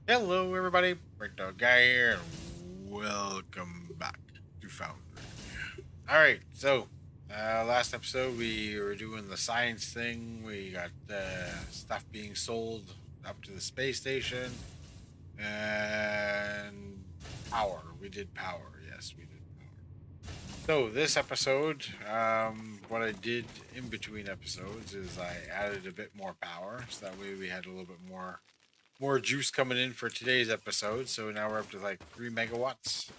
Hello, everybody. Burnedoutguy here, and welcome back to Foundry. All right, so last episode we were doing the science thing. We got stuff being sold up to the space station and power. We did power. Yes, we did power. So this episode, what I did in between episodes is I added a bit more power, so that way we had a little bit more juice coming in for today's episode. So now we're up to like 3 megawatts.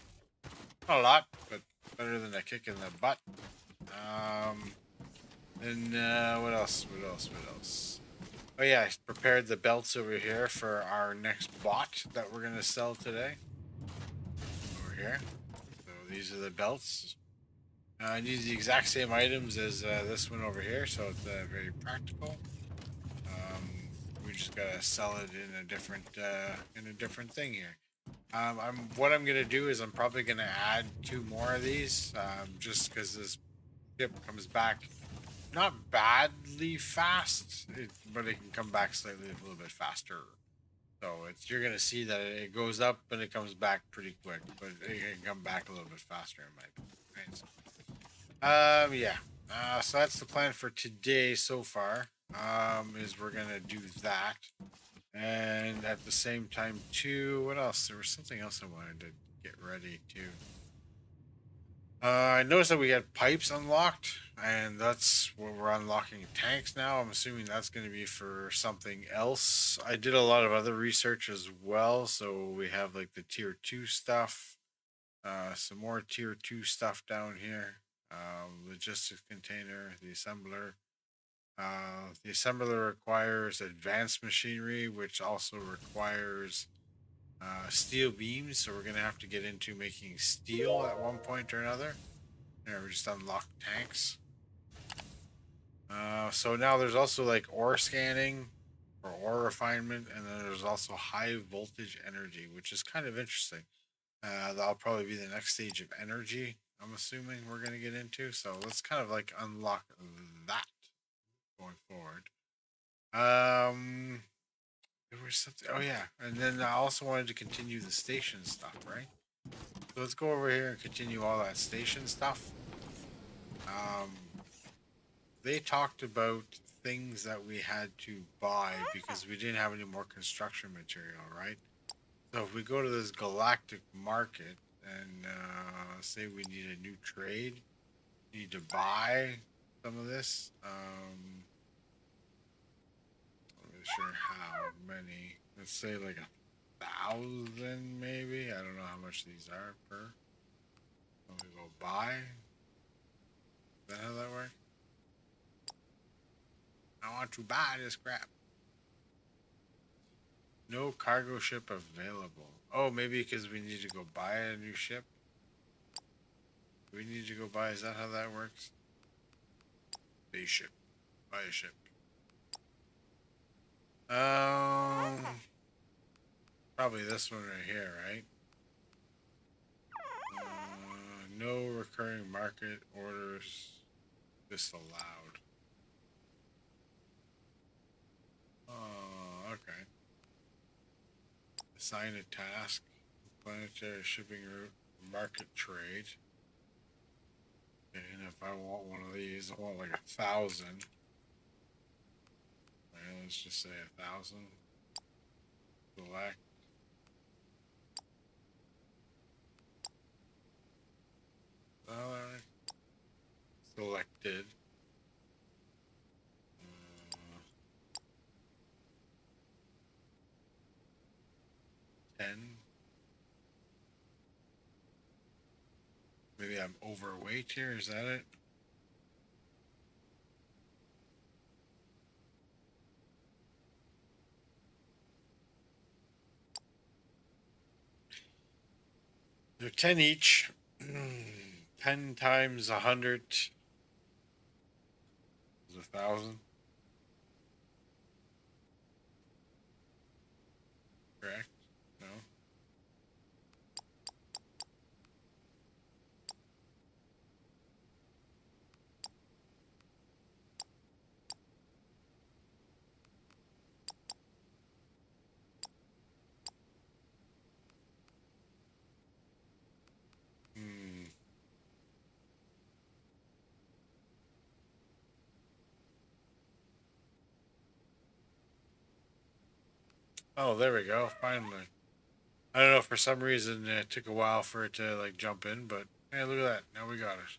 Not a lot, but better than a kick in the butt. Um, and what else? What else? What else? Oh yeah, I prepared the belts over here for our next bot that we're gonna sell today. Over here. So these are the belts. I need the exact same items as this one over here, so it's very practical. We just gotta sell it in a different thing here. What I'm gonna do is I'm probably gonna add two more of these, just because this ship comes back not badly fast, but it can come back slightly a little bit faster. So you're gonna see that it goes up and it comes back pretty quick, but it can come back a little bit faster in my opinion. Right? Yeah. So that's the plan for today so far. Is we're gonna do that. And at the same time, too, what else? There was something else I wanted to get ready too. I noticed that we had pipes unlocked, and that's where we're unlocking tanks now. I'm assuming that's going to be for something else. I did a lot of other research as well, so we have like the tier 2 stuff, some more tier 2 stuff down here. Logistics container, the assembler. The assembler requires advanced machinery, which also requires steel beams. So we're gonna have to get into making steel at one point or another. There, we just unlocked tanks. So now there's also like ore scanning or ore refinement, and then there's also high voltage energy, which is kind of interesting. That'll probably be the next stage of energy. I'm assuming we're gonna get into. So let's kind of like unlock that going forward. There was something. Oh yeah, and then I also wanted to continue the station stuff, right? So let's go over here and continue all that station stuff. Um, they talked about things that we had to buy because we didn't have any more construction material, right? So if we go to this galactic market and say we need a new trade, need to buy some of this. I'm not sure how many. Let's say like 1,000, maybe. I don't know how much these are per. Let me go buy. Is that how that works? I want to buy this crap. No cargo ship available. Oh, maybe because we need to go buy a new ship. We need to go buy. Is that how that works? A ship. Buy a ship. Um, Probably this one right here, right? No recurring market orders disallowed. Oh, okay. Assign a task. Planetary shipping route. Market trade. Okay, and if I want one of these, I want like 1,000. Right, let's just say 1,000. Select. Alright. Selected. Uh, 10. Maybe I'm overweight here. Is that it? They're 10 each. 10 times 100 is 1,000. Correct? No? Oh, there we go. Finally. I don't know, for some reason it took a while for it to like jump in, but hey, look at that. Now we got it.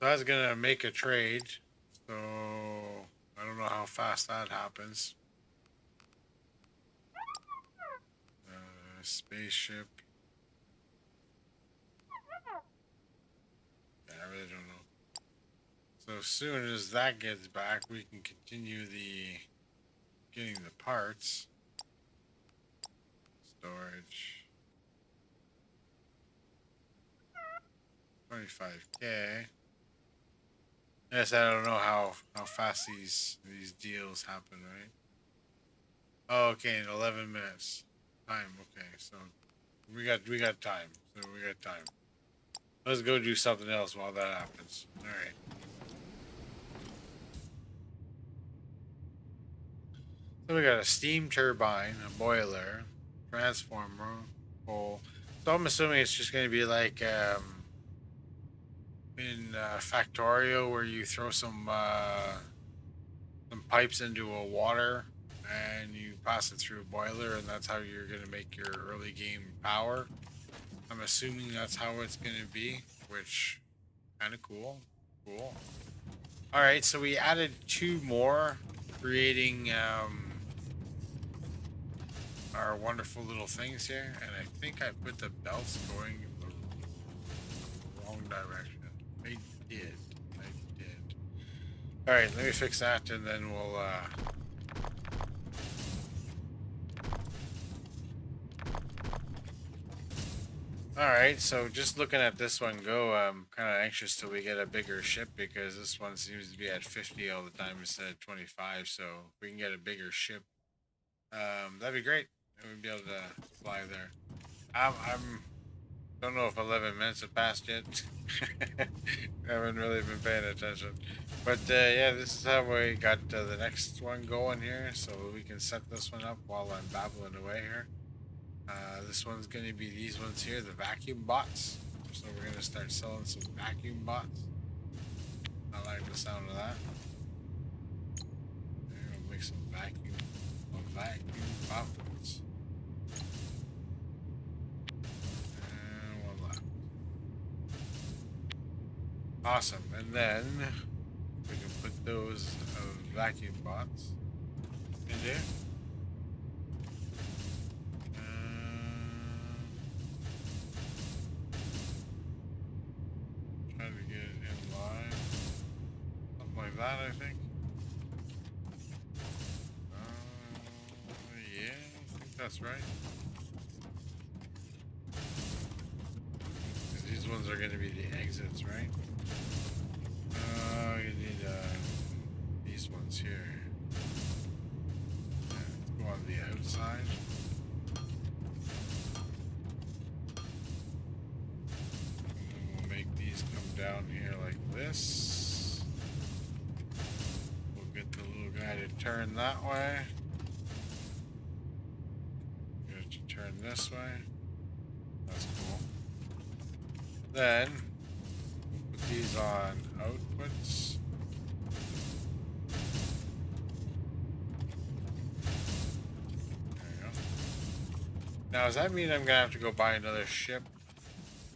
So that's gonna make a trade. So I don't know how fast that happens. Spaceship. Yeah, I really don't know. So as soon as that gets back, we can continue the getting the parts. Storage. 25K. Yes, I don't know how fast these deals happen, right? Oh, okay, in 11 minutes. Time, okay. So we got time. So we got time. Let's go do something else while that happens. All right. So we got a steam turbine, a boiler, transformer, pole. So I'm assuming it's just going to be like in Factorio, where you throw some pipes into a water and you pass it through a boiler, and that's how you're going to make your early game power. I'm assuming that's how it's going to be, which kind of cool. Cool. All right, so we added two more, creating our wonderful little things here, and I think I put the belts going the wrong direction. I did. I did. All right, let me fix that, and then we'll. All right, so just looking at this one go, I'm kind of anxious till we get a bigger ship, because this one seems to be at 50 all the time instead of 25. So if we can get a bigger ship, that'd be great. We'd be able to fly there. I'm don't know if 11 minutes have passed yet. I haven't really been paying attention. But yeah, this is how we got the next one going here. So we can set this one up while I'm babbling away here. This one's going to be these ones here, the vacuum bots. So we're going to start selling some vacuum bots. I like the sound of that. We'll make some vacuum bots. And one left. Awesome. And then we can put those vacuum bots in there. Trying to get it in line. Something like that, I think. Yeah, I think that's right. These ones are going to be the exits, right? You need these ones here. Let's go on the outside. And we'll make these come down here like this. We'll get the little guy to turn that way. Get it to turn this way. That's cool. Then we'll put these on outputs. There you go. Now, does that mean I'm gonna have to go buy another ship?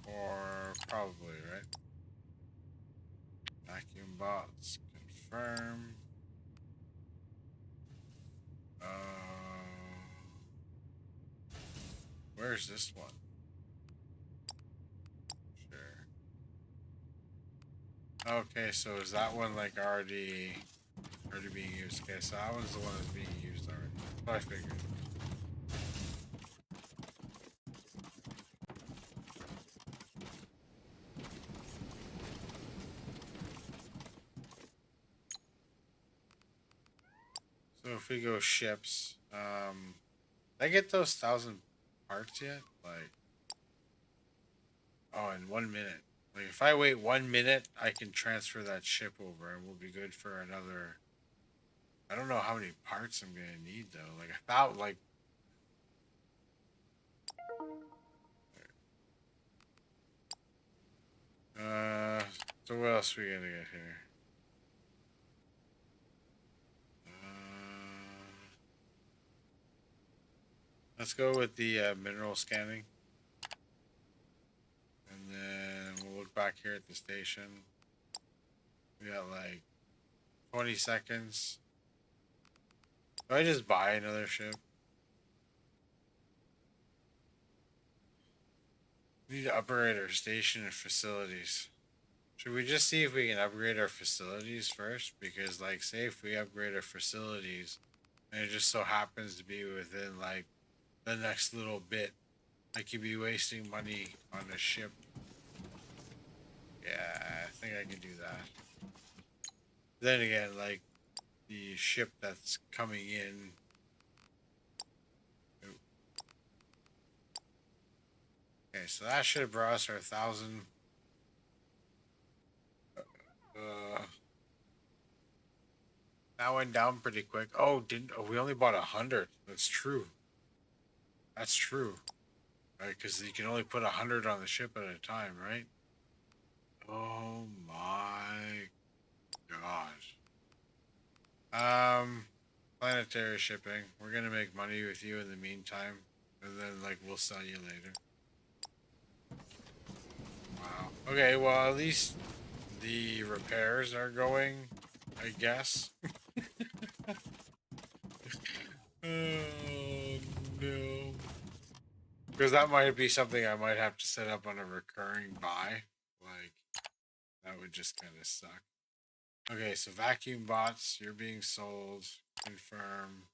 Or probably, right? Vacuum bots, confirm. Where's this one? Sure. Okay, so is that one like already being used? Okay, so that one's the one that's being used already. So I figured. So if we go ships, did I get those 1,000 parts yet? Like, oh, in 1 minute. Like, if I wait 1 minute, I can transfer that ship over, and we'll be good for another. I don't know how many parts I'm gonna need though. Like about like. So what else we gonna get here? Let's go with the mineral scanning. And then we'll look back here at the station. We got like 20 seconds. Do I just buy another ship? We need to upgrade our station and facilities. Should we just see if we can upgrade our facilities first? Because, like, say if we upgrade our facilities and it just so happens to be within, like, the next little bit, I could be wasting money on a ship. Yeah, I think I can do that. Then again, like, the ship that's coming in. Okay, so that should have brought us our 1,000. That went down pretty quick. Oh, didn't we only bought 100? That's true. That's true. Right, because you can only put 100 on the ship at a time, right? Oh my god. Planetary shipping. We're gonna make money with you in the meantime, and then like we'll sell you later. Wow. Okay. Well, at least the repairs are going, I guess. Oh no. Because that might be something I might have to set up on a recurring buy. Like, that would just kind of suck. Okay, so vacuum bots, you're being sold. Confirm.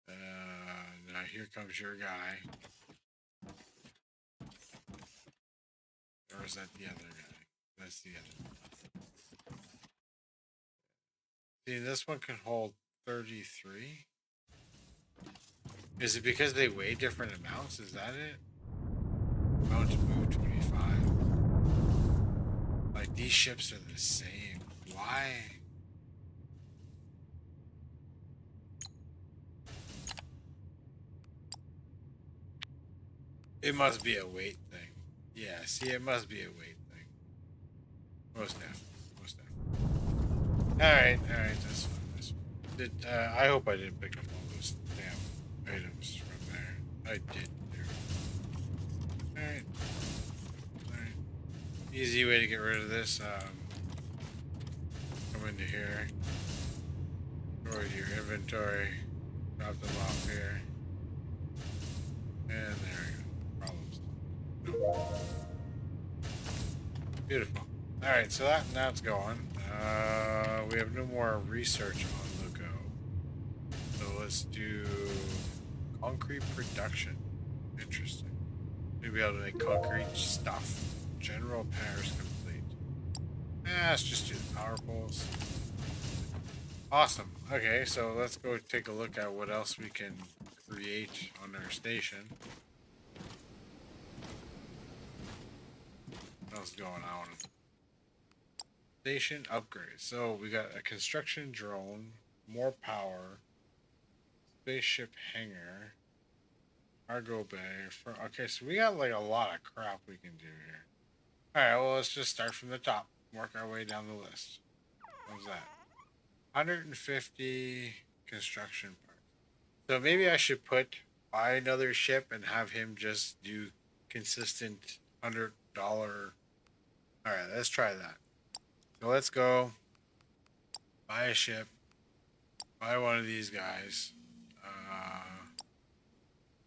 Now here comes your guy. Or is that the other guy? That's the other. See, this one can hold 33. Is it because they weigh different amounts? Is that it? Amount to move 25. Like, these ships are the same. Why? It must be a weight thing. Yeah, see, it must be a weight thing. Most definitely. Most definitely. Alright, that's fine. That's fine. I hope I didn't pick up all those damn items from there. I did. Alright. Alright. Easy way to get rid of this. Come into here. Go to your inventory. Drop them off here. And there we go. Problems. Beautiful. Alright, so that's going. We have no more research on the go. So let's do concrete production. Interesting. Maybe able to make concrete stuff. General repairs complete. Let's just do the power poles. Awesome. Okay, so let's go take a look at what else we can create on our station. What else is going on? Station upgrade. So we got a construction drone, more power, spaceship hangar, cargo bay. Okay, so we got like a lot of crap we can do here. Alright, well, let's just start from the top. Work our way down the list. What's that? 150 construction parts. So maybe I should buy another ship and have him just do consistent $100. Alright, let's try that. So let's go buy a ship. Buy one of these guys.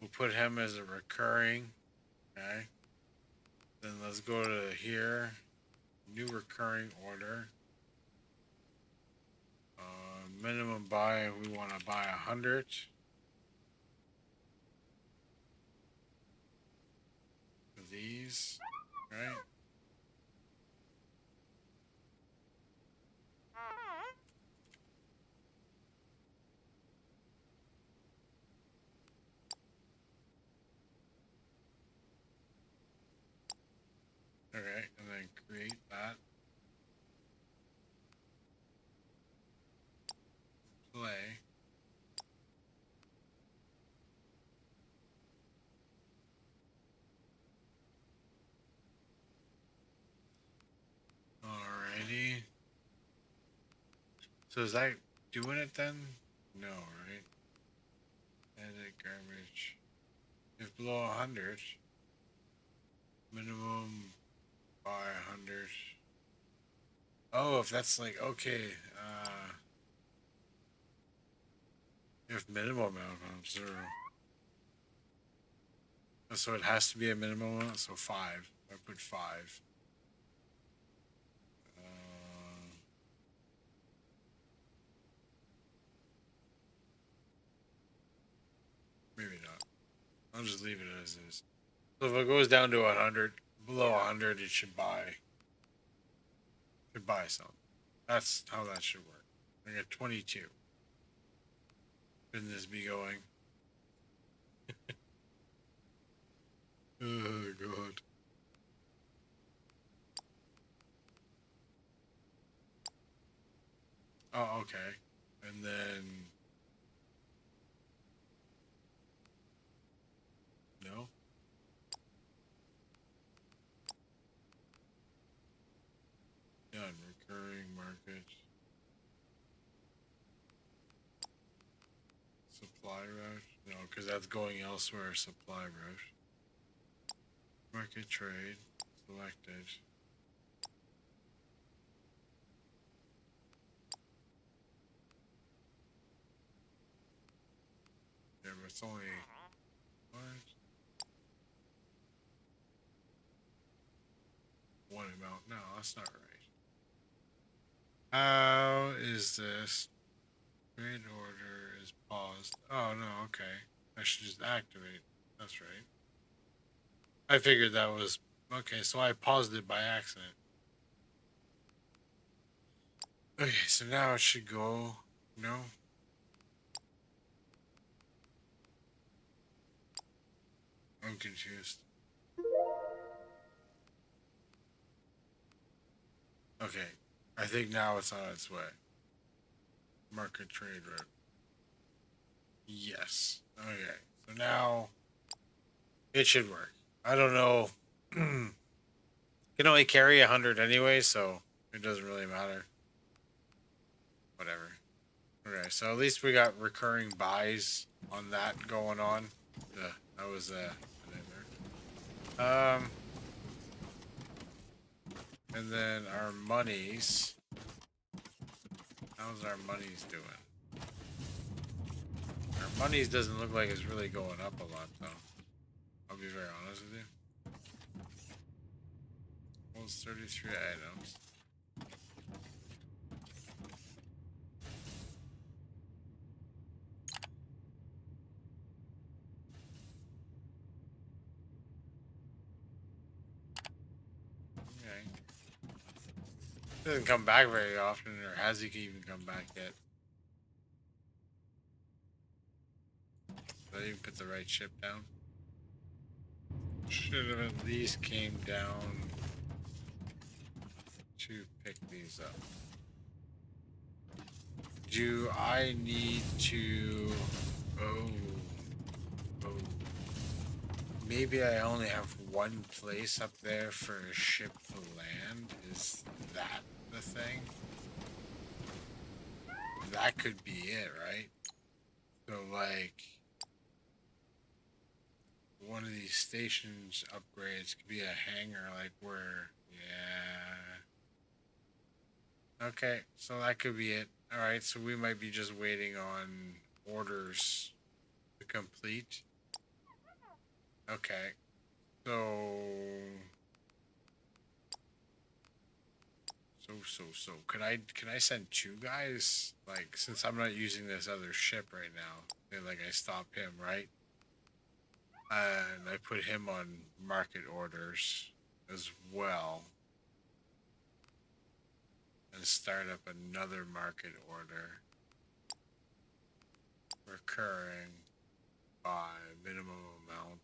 We'll put him as a recurring. Okay. Then let's go to here. New recurring order. Minimum buy, we want to buy 100. Of these. Right? Okay, and then create that. Play. Alrighty. So is that doing it then? No, right? Edit garbage. If below 100, minimum by 100. Oh, if that's like, okay, if minimum amount of 0. So it has to be a minimum amount, so 5. I put 5. Maybe not. I'll just leave it as is. So if it goes down to 100, below 100, it should buy. Should buy something. That's how that should work. I got 22. Shouldn't this be going? Oh god. Oh, okay. And then no. Done. Recurring market. Supply route? No, because that's going elsewhere. Supply route. Market trade. Selected. Yeah, but it's only... What? One amount. No, that's not right. How is this? Trade order is paused. Oh, no, okay. I should just activate. That's right. I figured that was... Okay, so I paused it by accident. Okay, so now it should go... No? I'm confused. Okay, I think now it's on its way. Market trade route. Yes. Okay, so now it should work. I don't know. Can only carry 100 anyway, so it doesn't really matter. Whatever. Okay, so at least we got recurring buys on that going on. That was a nightmare. And then our monies. How's our monies doing? Our monies doesn't look like it's really going up a lot, though. I'll be very honest with you. Holds 33 items. Okay. Doesn't come back very often, or has he even come back yet? Did I even put the right ship down? Should have at least came down to pick these up. Do I need to... Oh. Maybe I only have one place up there for a ship to land? Is that the thing? That could be it, right? So, like... One of these stations upgrades could be a hangar, like where... Yeah... Okay, so that could be it. Alright, so we might be just waiting on orders to complete. Okay. So... Could I send 2 guys? Like, since I'm not using this other ship right now, like I stop him, right? And I put him on market orders as well. And start up another market order. Recurring by minimum amount.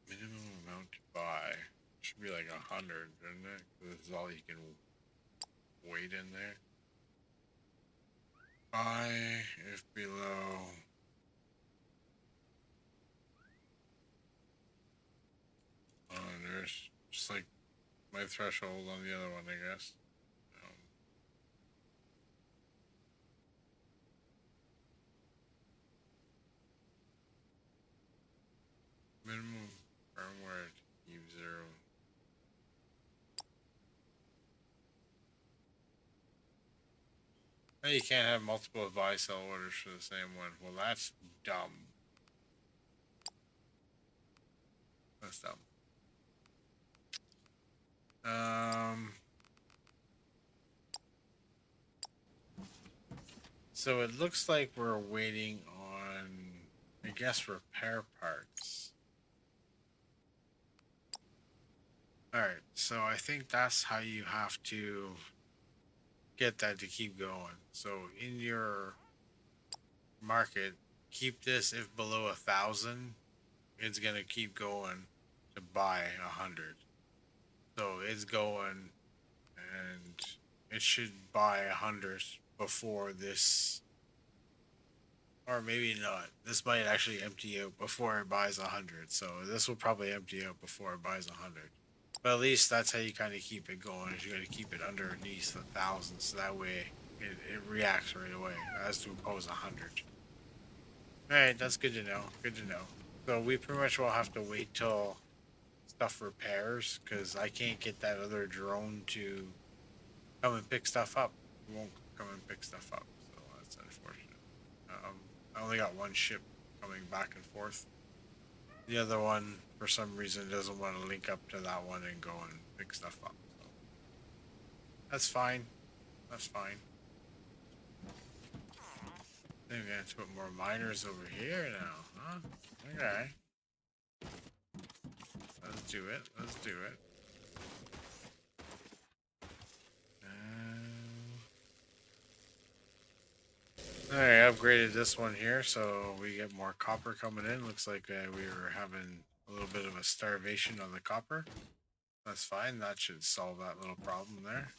Minimum amount to buy. Should be like 100, isn't it? This is all you can wait in there. Buy if below. Oh, there's just like my threshold on the other one, I guess. Oh, you can't have multiple buy-sell orders for the same one. Well, that's dumb. That's dumb. So it looks like we're waiting on, I guess, repair parts. Alright, so I think that's how you have to get that to keep going. So in your market, keep this if below 1,000, it's gonna keep going to buy 100. So it's going, and it should buy 100 before this, or maybe not. This might actually empty out before it buys 100. So this will probably empty out before it buys 100. But at least that's how you kind of keep it going. Is you got to keep it underneath 1,000, so that way it reacts right away, as to oppose 100. All right, that's good to know. Good to know. So we pretty much will have to wait till stuff repairs, because I can't get that other drone to come and pick stuff up. It won't come and pick stuff up, so that's unfortunate. I only got one ship coming back and forth. The other one, for some reason, doesn't want to link up to that one and go and pick stuff up. So that's fine. That's fine. Then we have to put more miners over here now, huh? Okay. Let's do it. Let's do it. Alright, upgraded this one here, so we get more copper coming in. Looks like we were having a little bit of a starvation on the copper. That's fine. That should solve that little problem there.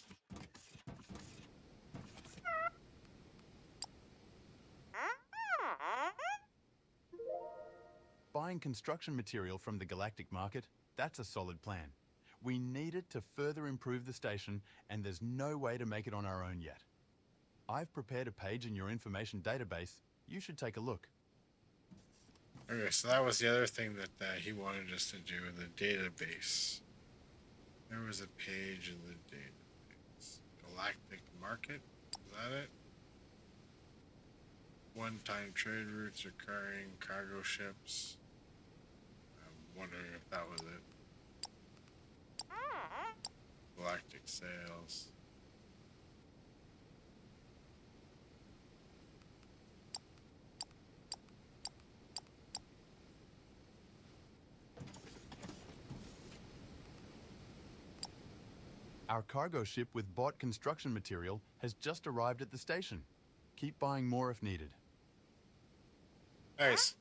Buying construction material from the Galactic market, that's a solid plan. We need it to further improve the station, and there's no way to make it on our own yet. I've prepared a page in your information database. You should take a look. Okay, so that was the other thing that he wanted us to do in the database. There was a page in the database. Galactic market? Is that it? One-time trade routes occurring, cargo ships. I'm wondering if that was it. Galactic sales. Our cargo ship with bought construction material has just arrived at the station. Keep buying more if needed. Nice.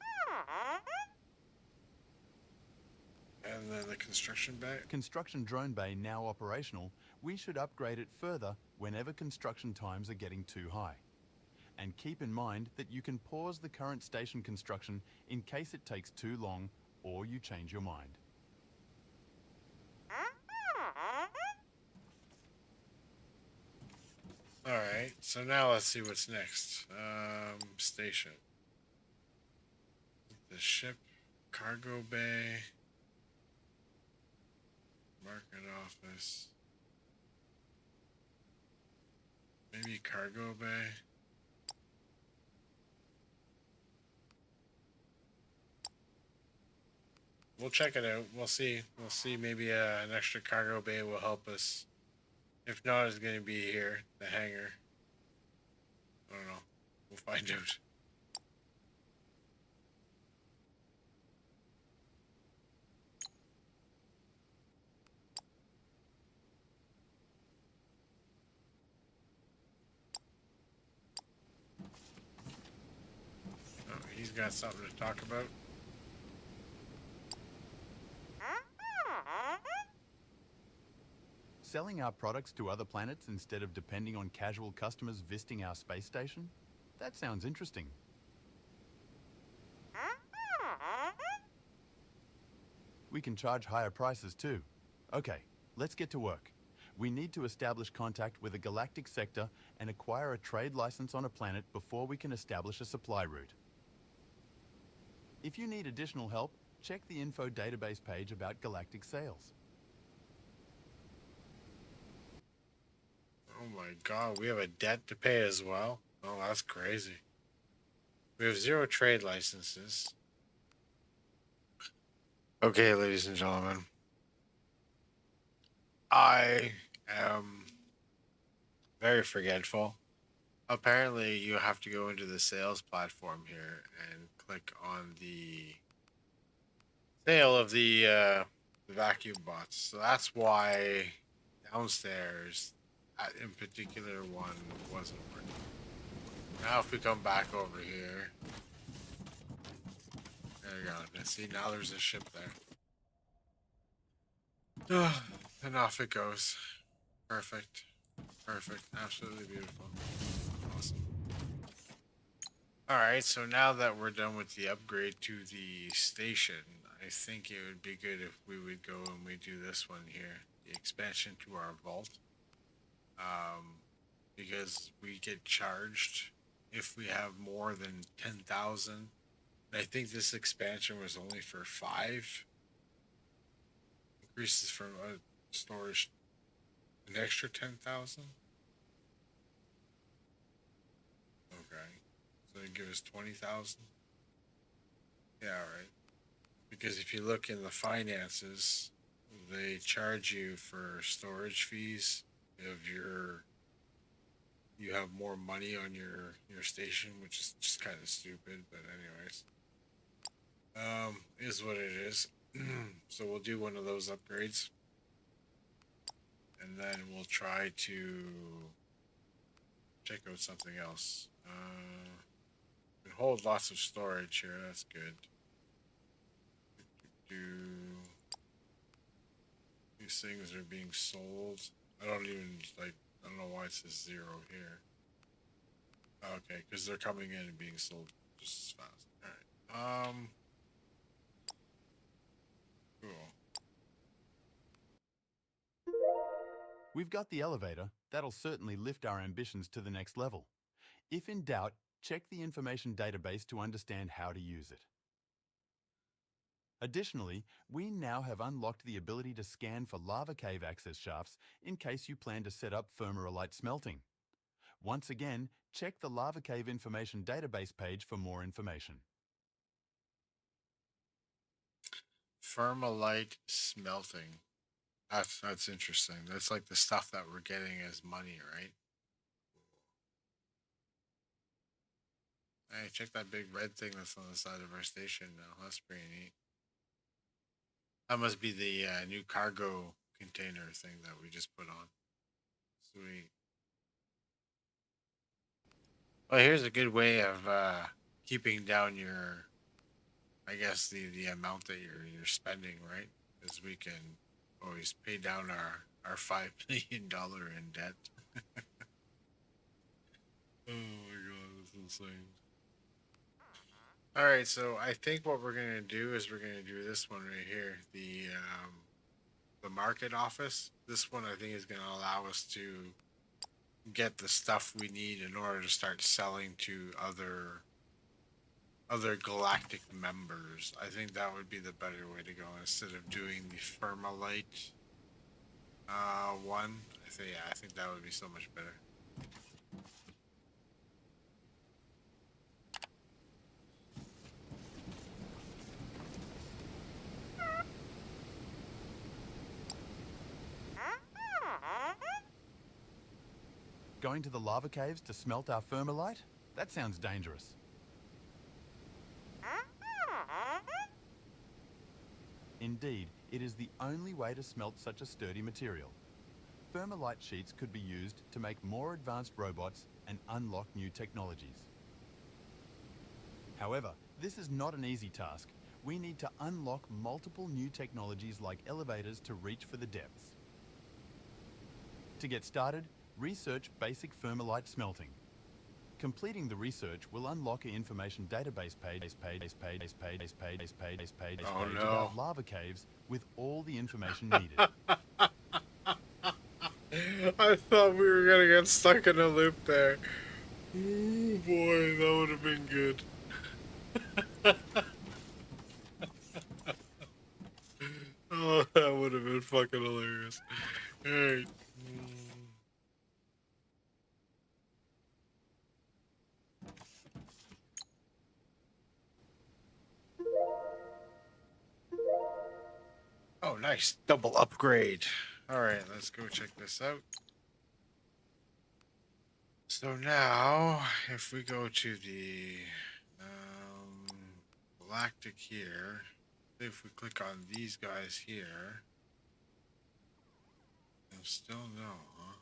And then the construction bay. Construction drone bay now operational, we should upgrade it further whenever construction times are getting too high. And keep in mind that you can pause the current station construction in case it takes too long or you change your mind. Alright, so now let's see what's next. Station. The ship, cargo bay, market office, maybe cargo bay. We'll check it out. We'll see. We'll see. Maybe an extra cargo bay will help us. If not, it's going to be here, the hangar. I don't know. We'll find out. Oh, he's got something to talk about. Selling our products to other planets instead of depending on casual customers visiting our space station? That sounds interesting. We can charge higher prices too. Okay, let's get to work. We need to establish contact with a galactic sector and acquire a trade license on a planet before we can establish a supply route. If you need additional help, check the info database page about galactic sales. Oh my god, we have a debt to pay as well. Oh, that's crazy. We have 0 trade licenses. Okay, ladies and gentlemen, I am very forgetful. Apparently, you have to go into the sales platform here and click on the sale of the vacuum bots. So that's why downstairs, that in particular one wasn't working. Now, if we come back over here, there you go. Now, see, now there's a ship there. And off it goes. Perfect. Perfect. Absolutely beautiful. Awesome. Alright, so now that we're done with the upgrade to the station, I think it would be good if we would go and we do this one here. The expansion to our vault. Because we get charged if we have more than 10,000. I think this expansion was only for 5. Increases from storage an extra 10,000. Okay. So they give us 20,000. Yeah, alright. Because if you look in the finances, they charge you for storage fees if you have more money on your station, which is just kind of stupid, but anyways. Is what it is. So we'll do one of those upgrades. And then we'll try to check out something else. We can hold lots of storage here, that's good. These things are being sold. I don't know why it says 0 here. Okay, because they're coming in and being sold just as fast. Alright. Cool. We've got the elevator. That'll certainly lift our ambitions to the next level. If in doubt, check the information database to understand how to use it. Additionally, we now have unlocked the ability to scan for lava cave access shafts in case you plan to set up thermalite smelting. Once again, check the lava cave information database page for more information. Thermalite smelting. That's interesting. That's like the stuff that we're getting as money, right? Hey, check that big red thing that's on the side of our station now. That's pretty neat. That must be the new cargo container thing that we just put on. Sweet. Well, here's a good way of keeping down your, I guess the amount that you're spending, right? Because we can always pay down our $5 million in debt. Oh my god, that's insane. All right, so I think what we're gonna do is we're gonna do this one right here, the market office. This one I think is gonna allow us to get the stuff we need in order to start selling to other galactic members. I think that would be the better way to go instead of doing the Thermalite one. I think that would be so much better. Going to the lava caves to smelt our thermalite? That sounds dangerous. Indeed, it is the only way to smelt such a sturdy material. Thermalite sheets could be used to make more advanced robots and unlock new technologies. However, this is not an easy task. We need to unlock multiple new technologies like elevators to reach for the depths. To get started, research basic thermalite smelting. Completing the research will unlock an information database page about lava caves with all the information needed. I thought we were gonna get stuck in a loop there. Oh boy, that would have been good. Oh, that would have been fucking hilarious. Alright. nice double upgrade. All right, let's go check this out. So now, if we go to the Galactic here, if we click on these guys here, they'll still know, huh?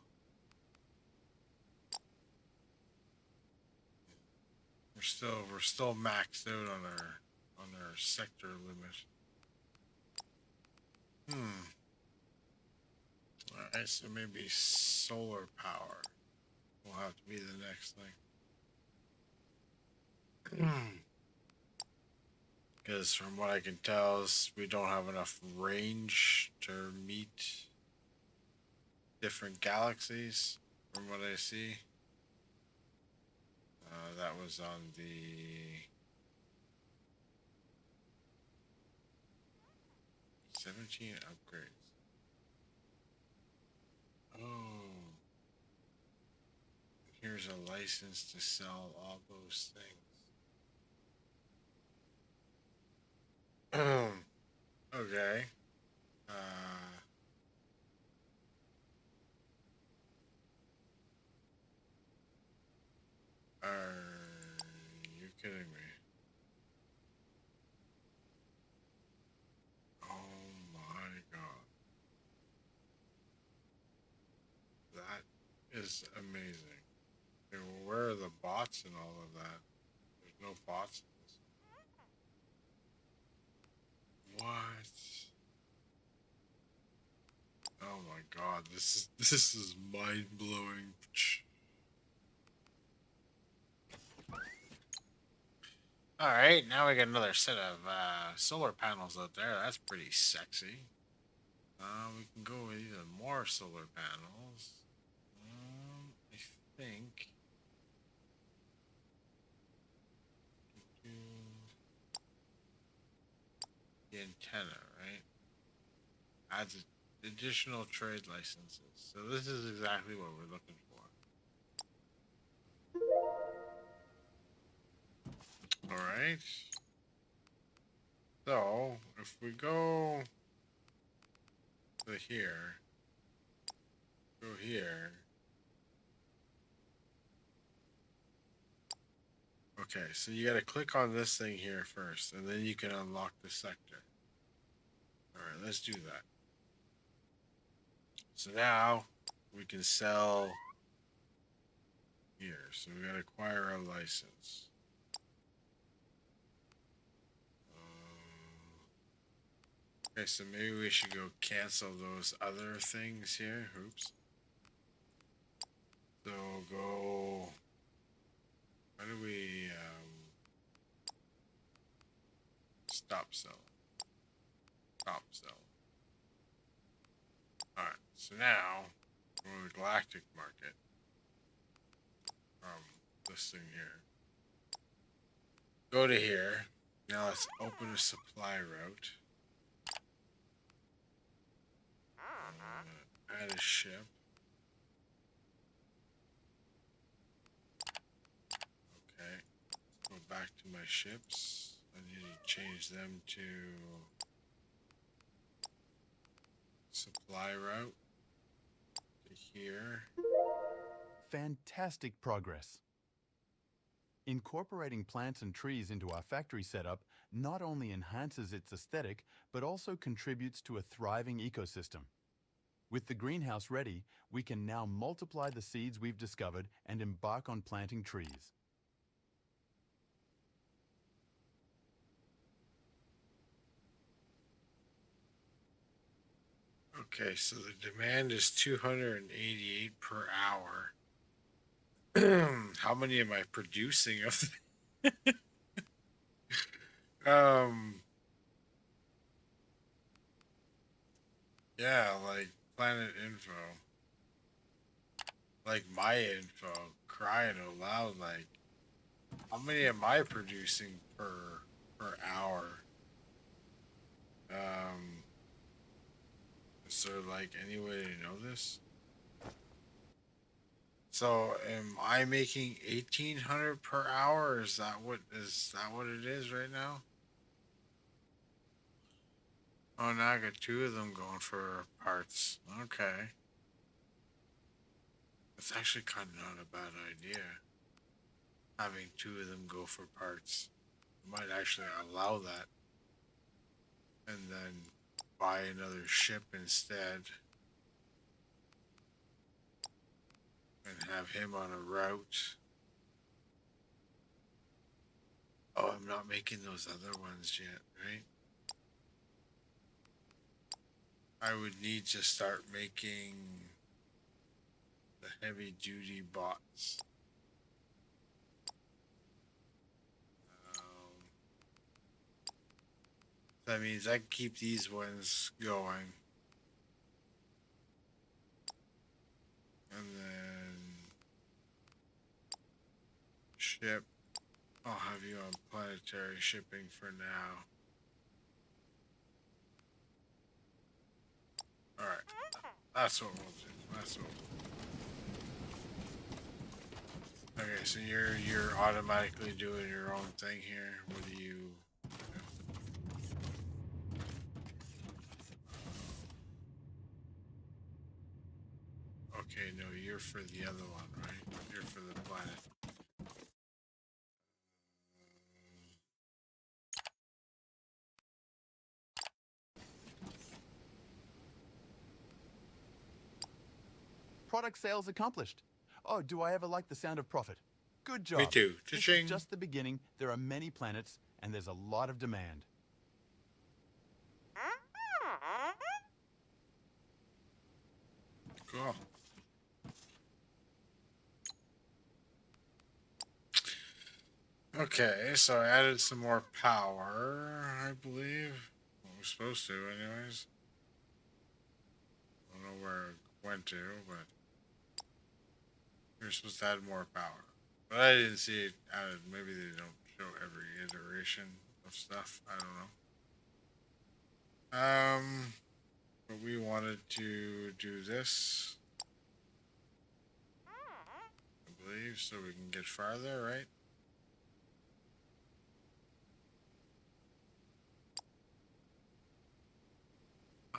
We're still maxed out on our sector limit. Alright, so maybe solar power will have to be the next thing. Because from what I can tell, we don't have enough range to meet different galaxies. From what I see, that was on the 17 upgrades. Oh, here's a license to sell all those things. Okay. Are you kidding me? Oh my god. That is amazing. Okay, well, where are the bots and all of that? There's no bots in this. What? Oh my god, this is mind blowing. Alright, now we got another set of solar panels out there. That's pretty sexy. We can go with even more solar panels. I think. The antenna, right? Adds additional trade licenses. So this is exactly what we're looking for. Alright. So, if we go to here, go here. Okay, so you gotta click on this thing here first, and then you can unlock the sector. Alright, let's do that. So now, we can sell here. So we gotta acquire a license. Okay, so maybe we should go cancel those other things here. Oops. So go. How do we stop selling? Stop selling. Alright, so now go to the Galactic market from this thing here. Go to here. Now let's open a supply route. Add a ship. Okay. Let's go back to my ships. I need to change them to supply route to here. Fantastic progress. Incorporating plants and trees into our factory setup not only enhances its aesthetic, but also contributes to a thriving ecosystem. With the greenhouse ready, we can now multiply the seeds we've discovered and embark on planting trees. Okay, so the demand is 288 per hour. How many am I producing of yeah, like planet info. Like my info, crying out loud, like how many am I producing per hour? Is there like any way to know this? So am I making 1,800 per hour? Is that what it is right now? Oh, now I got two of them going for parts. Okay. That's actually kind of not a bad idea. Having two of them go for parts. I might actually allow that. And then buy another ship instead. And have him on a route. Oh, I'm not making those other ones yet, right? I would need to start making the heavy duty bots. That means I can keep these ones going. And then ship. I'll have you on planetary shipping for now. Alright. That's what we'll do. That's what we'll do. Okay, so you're automatically doing your own thing here. What do you Okay, no, you're for the other one, right? You're for the planet. Product sales accomplished. Oh, do I ever like the sound of profit? Good job. Me too. This Cha-ching. is just the beginning. There are many planets, and there's a lot of demand. Cool. Okay, so I added some more power, I believe. Well, we're supposed to, anyways. I don't know where it went to, but you're supposed to add more power. But I didn't see it added. Maybe they don't show every iteration of stuff. I don't know. But we wanted to do this, I believe, so we can get farther, right?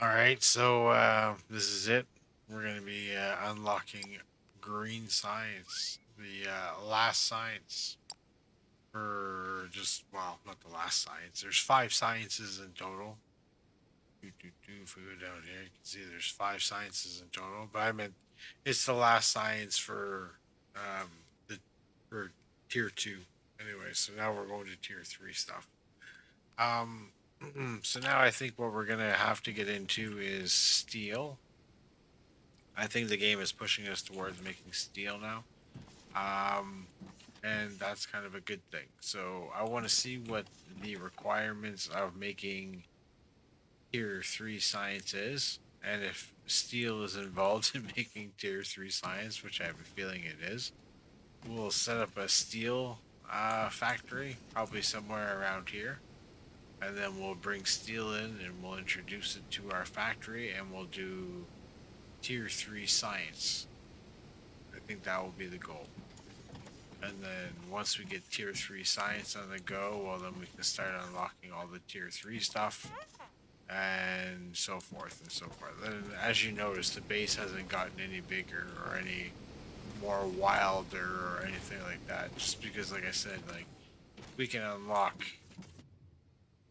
Alright, so this is it. We're going to be unlocking green science, the last science for just, well, not the last science. There's 5 sciences in total. If we go down here, you can see there's 5 sciences in total, but I meant it's the last science for the for tier 2. Anyway, so now we're going to tier 3 stuff. So now I think what we're gonna have to get into is steel. I think the game is pushing us towards making steel now. And that's kind of a good thing. So I want to see what the requirements of making tier 3 science is, and if steel is involved in making tier 3 science, which I have a feeling it is. We'll set up a steel factory, probably somewhere around here. And then we'll bring steel in and we'll introduce it to our factory and we'll do tier 3 science. I think that will be the goal. And then once we get tier 3 science on the go, well, then we can start unlocking all the tier 3 stuff and so forth and so forth. And as you notice, the base hasn't gotten any bigger or any more wilder or anything like that, just because, like I said, like, we can unlock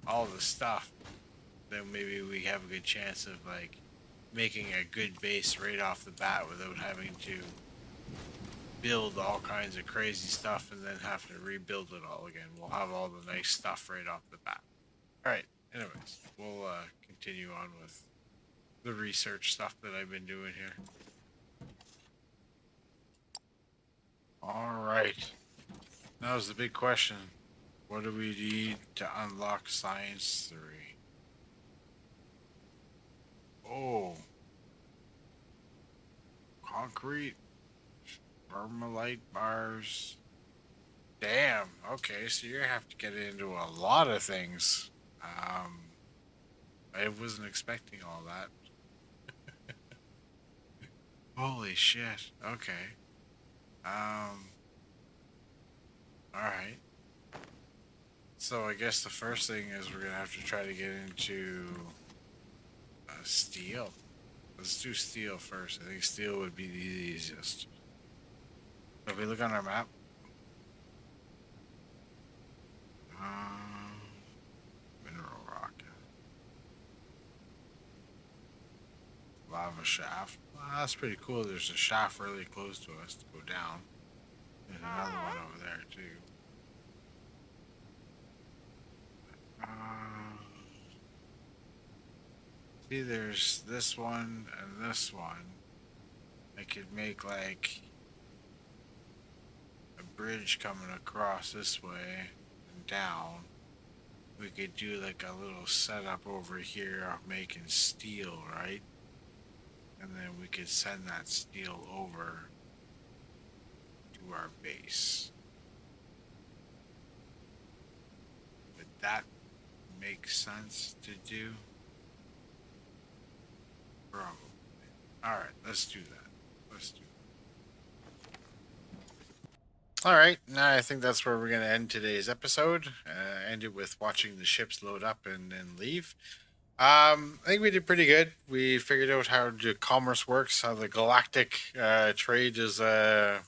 all the stuff, then maybe we have a good chance of like making a good base right off the bat without having to build all kinds of crazy stuff and then have to rebuild it all again. We'll have all the nice stuff right off the bat. Alright, anyways, we'll continue on with the research stuff that I've been doing here. Alright, that was the big question. What do we need to unlock Science 3? Oh. Concrete. Vermalite bars. Damn. Okay, so you have to get into a lot of things. I wasn't expecting all that. Holy shit. Okay. Alright. So I guess the first thing is we're gonna have to try to get into Steel. Let's do steel first. I think steel would be the easiest. If we look on our map, mineral rock, lava shaft. Well, that's pretty cool. There's a shaft really close to us to go down. There's another one over there too. See, there's this one and this one. I could make like a bridge coming across this way and down. We could do like a little setup over here of making steel, right? And then we could send that steel over to our base. Would that make sense to do? Probably. Alright, let's do that. Let's do that. Alright, now I think that's where we're going to end today's episode. End it with watching the ships load up and then leave. I think we did pretty good. We figured out how the commerce works, how the galactic trade is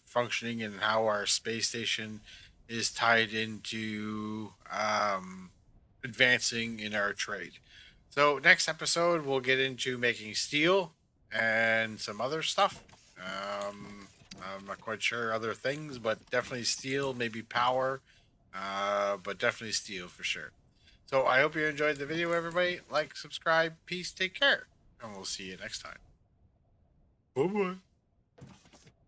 functioning, and how our space station is tied into advancing in our trade. So next episode, we'll get into making steel and some other stuff. I'm not quite sure other things, but definitely steel, maybe power, but definitely steel for sure. So I hope you enjoyed the video, everybody. Like, subscribe, peace, take care, and we'll see you next time. Bye-bye.